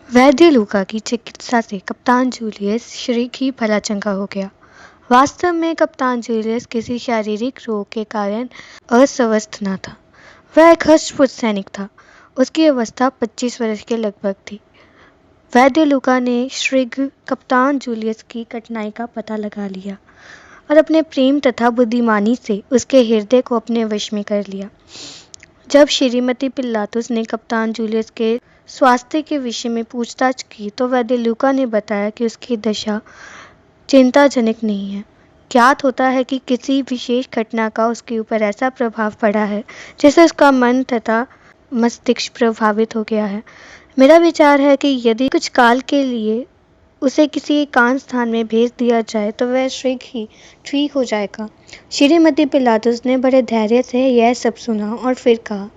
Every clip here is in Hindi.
वैद्य लूका की चिकित्सा से कप्तान जूलियस शीघ्र ही भला चंगा हो गया। वास्तव में कप्तान जूलियस किसी शारीरिक रोग के कारण अस्वस्थ न था। वह एक हष्ट-पुष्ट सैनिक था। उसकी अवस्था 25 वर्ष के लगभग थी। वैद्य लूका ने शीघ्र कप्तान जूलियस की कठिनाई का पता लगा लिया और अपने प्रेम तथा बुद्धिमानी से उसके हृदय को अपने वश में कर लिया। जब श्रीमती पिलातुस ने कप्तान जूलियस के स्वास्थ्य के विषय में पूछताछ की तो वैद्य लूका ने बताया कि उसकी दशा चिंताजनक नहीं है। ज्ञात होता है कि किसी विशेष घटना का उसके ऊपर ऐसा प्रभाव पड़ा है जिससे उसका मन तथा मस्तिष्क प्रभावित हो गया है। मेरा विचार है कि यदि कुछ काल के लिए उसे किसी एकांत स्थान में भेज दिया जाए तो वह शीघ्र ही ठीक हो जाएगा। श्रीमती पिलातुस ने बड़े धैर्य से यह सब सुना और फिर कहा,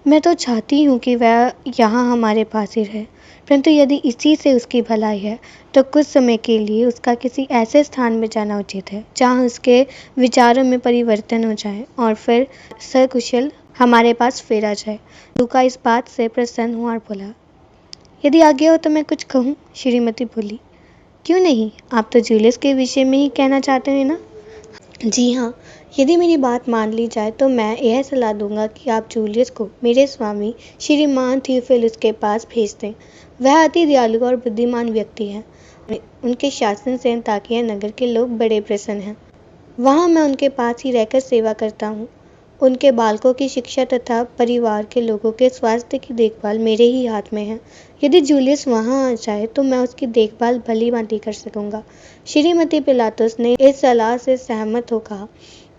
मैं तो चाहती हूँ कि वह यहाँ हमारे पास ही रहे, परंतु यदि इसी से उसकी भलाई है तो कुछ समय के लिए उसका किसी ऐसे स्थान में जाना उचित है जहाँ उसके विचारों में परिवर्तन हो जाए और फिर सकुशल हमारे पास फिर आ जाए। लूका इस बात से प्रसन्न हुआ और बोला, यदि आज्ञा हो तो मैं कुछ कहूँ। श्रीमती बोली, क्यों नहीं, आप तो जूलियस के विषय में ही कहना चाहते हैं ना? जी हाँ, यदि मेरी बात मान ली जाए तो मैं यह सलाह दूंगा कि आप जूलियस को मेरे स्वामी श्रीमान थियोफिलुस के पास भेज दें। वह अति दयालु और बुद्धिमान व्यक्ति हैं। उनके शासन से अंताकिया नगर के लोग बड़े प्रसन्न हैं। वहाँ मैं उनके पास ही रहकर सेवा करता हूँ। उनके बालकों की शिक्षा तथा परिवार के लोगों के स्वास्थ्य की देखभाल मेरे ही हाथ में है। यदि जूलियस वहाँ आ जाए तो मैं उसकी देखभाल भली भांति कर सकूंगा। श्रीमती पिलातुस ने इस सलाह से सहमत हो कहा,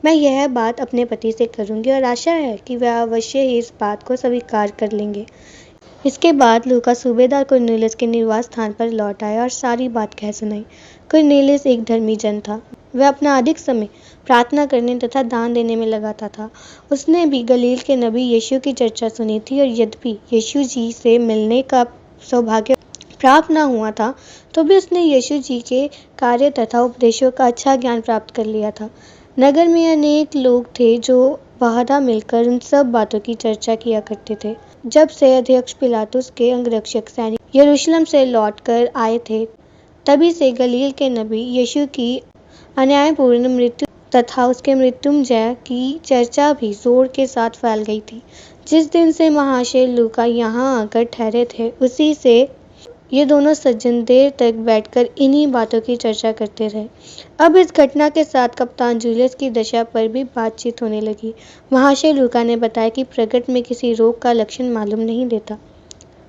मैं यह बात अपने पति से करूंगी और आशा है कि वह अवश्य ही इस बात को स्वीकार कर लेंगे। इसके बाद लूका सूबेदार कुर्नेलियस के निवास स्थान पर लौट आया और सारी बात कह सुनाई। कुर्नेलियस एक धर्मी जन था। वह अपना अधिक समय प्रार्थना करने तथा दान देने में लगाता था। उसने भी गलील के नबी यीशु की चर्चा सुनी थी और यद्यपि यीशु जी से मिलने का सौभाग्य प्राप्त न हुआ था तो भी उसने यीशु जी के कार्य तथा उपदेशों का अच्छा ज्ञान प्राप्त कर लिया था। नगर में अनेक लोग थे जो बाहरा मिलकर उन सब बातों की चर्चा किया करते थे। जब से अध्यक्ष पिलातुस के अंगरक्षक सैनिक यरूशलेम से लौटकर आए थे तभी से गलील के नबी यीशु की अन्यायपूर्ण मृत्यु तथा उसके मृत्युंजय की चर्चा भी जोर के साथ फैल गई थी। जिस दिन से महाशय लूका यहाँ आकर ठहरे थे उसी से ये दोनों सज्जन देर तक बैठकर इन्हीं बातों की चर्चा करते रहे। अब इस घटना के साथ कप्तान जूलियस की दशा पर भी बातचीत होने लगी। महाशय लूका ने बताया कि प्रगट में किसी रोग का लक्षण मालूम नहीं देता,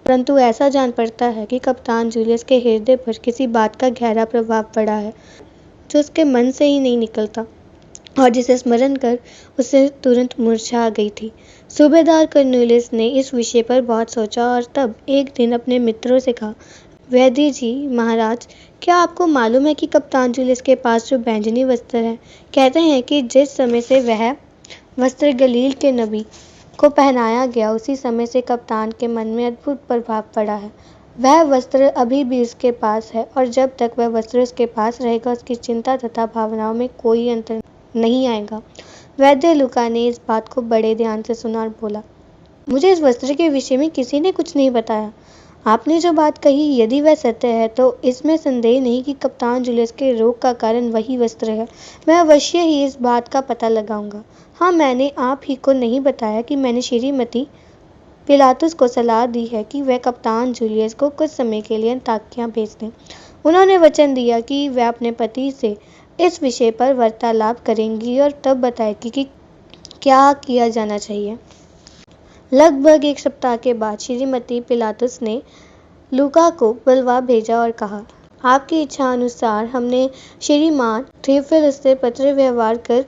परंतु ऐसा जान पड़ता है कि कप्तान जूलियस के हृदय पर किसी बात का गहरा प्रभाव पड़ा है जो उसके मन से ही नहीं निकलता और जिसे स्मरण कर उसे तुरंत मूर्छा आ गई थी। सूबेदार कुर्नेलियस ने इस विषय पर बहुत सोचा और तब एक दिन अपने मित्रों से कहा, वैद्य जी महाराज, क्या आपको मालूम है कि कप्तान जूलियस के पास जो बैंजनी वस्त्र है, कहते हैं कि जिस समय से वह वस्त्र गलील के नबी को पहनाया गया उसी समय से कप्तान के मन में अद्भुत प्रभाव पड़ा है। वह वस्त्र अभी भी उसके पास है और जब तक वह वस्त्र उसके पास रहेगा उसकी चिंता तथा भावनाओं में कोई अंतर नहीं आएगा। वैद्य लूका ने इस बात को बड़े ध्यान से सुना और बोला, मुझे इस वस्त्र के विषय में किसी ने कुछ नहीं बताया। आपने जो बात कही यदि वह सत्य है तो इसमें संदेह नहीं कि कप्तान जूलियस के रोग का कारण वही वस्त्र है। मैं अवश्य ही इस बात का पता लगाऊंगा। हाँ, मैंने आप ही को नहीं बताया कि मैंने श्रीमती पिलातुस को सलाह दी है कि वह कप्तान जूलियस को कुछ समय के लिए अंताकिया भेज दें। उन्होंने वचन दिया कि वह अपने पति से इस विषय पर वार्तालाप करेंगी और तब बताएगी कि क्या किया जाना चाहिए। लगभग एक सप्ताह के बाद श्रीमती पिलातुस ने लूका को बुलवा भेजा और कहा, आपकी इच्छा अनुसार हमने श्रीमान थियोफिलुस से पत्र व्यवहार कर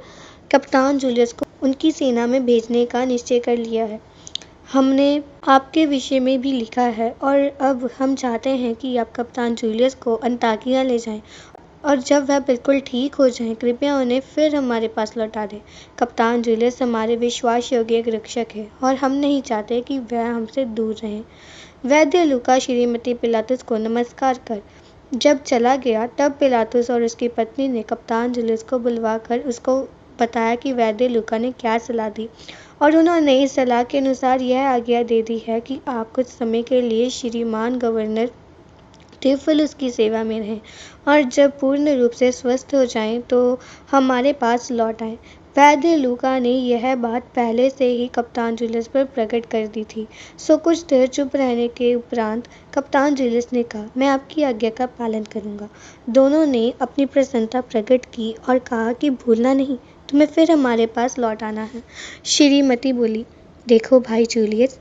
कप्तान जूलियस को उनकी सेना में भेजने का निश्चय कर लिया है। हमने आपके विषय में भी लिखा है और अब हम चाहते हैं कि आप कप्तान जूलियस को अंताकिया ले जाएं और जब वह बिल्कुल ठीक हो जाएं कृपया उन्हें फिर हमारे पास लौटा दें। कप्तान जूलियस हमारे विश्वास योग्य एक रक्षक है और हम नहीं चाहते कि वह हमसे दूर रहें। वैद्य लूका श्रीमती पिलातुस को नमस्कार कर जब चला गया तब पिलातुस और उसकी पत्नी ने कप्तान जूलियस को बुलवाकर उसको बताया कि वैद्य लूका ने क्या सलाह दी और उन्होंने इस सलाह के अनुसार यह आज्ञा दे दी है कि आप कुछ समय के लिए श्रीमान गवर्नर देवफल उसकी सेवा में रहें और जब पूर्ण रूप से स्वस्थ हो जाएं तो हमारे पास लौट आएं। वैद्य लूका ने यह बात पहले से ही कप्तान जूलियस पर प्रकट कर दी थी। सो कुछ देर चुप रहने के उपरांत कप्तान जूलियस ने कहा, मैं आपकी आज्ञा का पालन करूंगा। दोनों ने अपनी प्रसन्नता प्रकट की और कहा कि भूलना नहीं, तुम्हें फिर हमारे पास लौट आना है। श्रीमती बोली, देखो भाई जूलियस,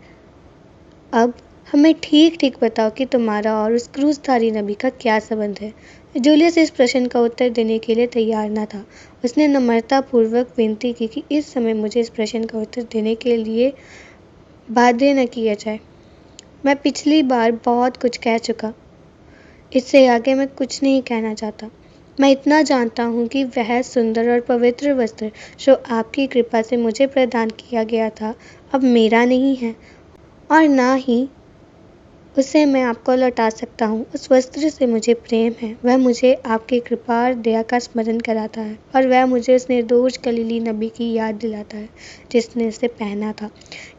अब हमें ठीक ठीक बताओ कि तुम्हारा और उस क्रूसधारी नबी का क्या संबंध है। जूलियस इस प्रश्न का उत्तर देने के लिए तैयार न था। उसने नम्रतापूर्वक विनती की कि इस समय मुझे इस प्रश्न का उत्तर देने के लिए बाध्य न किया जाए। मैं पिछली बार बहुत कुछ कह चुका, इससे आगे मैं कुछ नहीं कहना चाहता। मैं इतना जानता हूँ कि वह सुंदर और पवित्र वस्त्र जो आपकी कृपा से मुझे प्रदान किया गया था अब मेरा नहीं है और ना ही उसे मैं आपको लौटा सकता हूँ। उस वस्त्र से मुझे प्रेम है, वह मुझे आपकी कृपा और दया का स्मरण कराता है और वह मुझे उस निर्दोष गलीली नबी की याद दिलाता है जिसने उसे पहना था।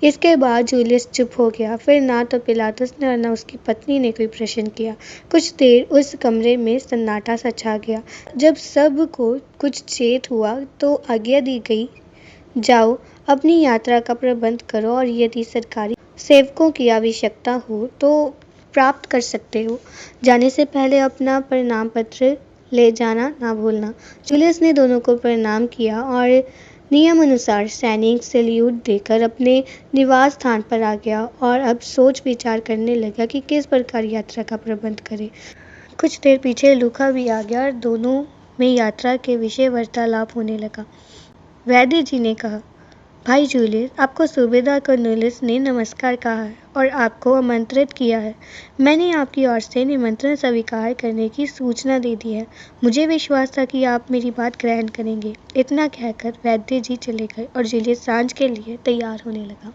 इसके बाद जूलियस चुप हो गया। फिर ना तो पिलातुस ने और न उसकी पत्नी ने कोई प्रश्न किया। कुछ देर उस कमरे में सन्नाटा सा छा गया। जब सब को कुछ चेत हुआ तो आज्ञा दी गई, जाओ अपनी यात्रा का प्रबंध करो और यदि सरकारी सेवकों की आवश्यकता हो तो प्राप्त कर सकते हो। जाने से पहले अपना प्रणाम पत्र ले जाना ना भूलना। जूलियस ने दोनों को प्रणाम किया और नियम अनुसार सैनिक सैल्यूट देकर अपने निवास स्थान पर आ गया और अब सोच विचार करने लगा कि किस प्रकार यात्रा का प्रबंध करे। कुछ देर पीछे लूका भी आ गया और दोनों में यात्रा के विषय वार्तालाप होने लगा। वैद्य जी ने कहा, भाई जूलियस, आपको सूबेदार कर्नलिस ने नमस्कार कहा है और आपको आमंत्रित किया है। मैंने आपकी ओर से निमंत्रण स्वीकार करने की सूचना दे दी है। मुझे विश्वास था कि आप मेरी बात ग्रहण करेंगे। इतना कहकर वैद्य जी चले गए और जूलियस सांझ के लिए तैयार होने लगा।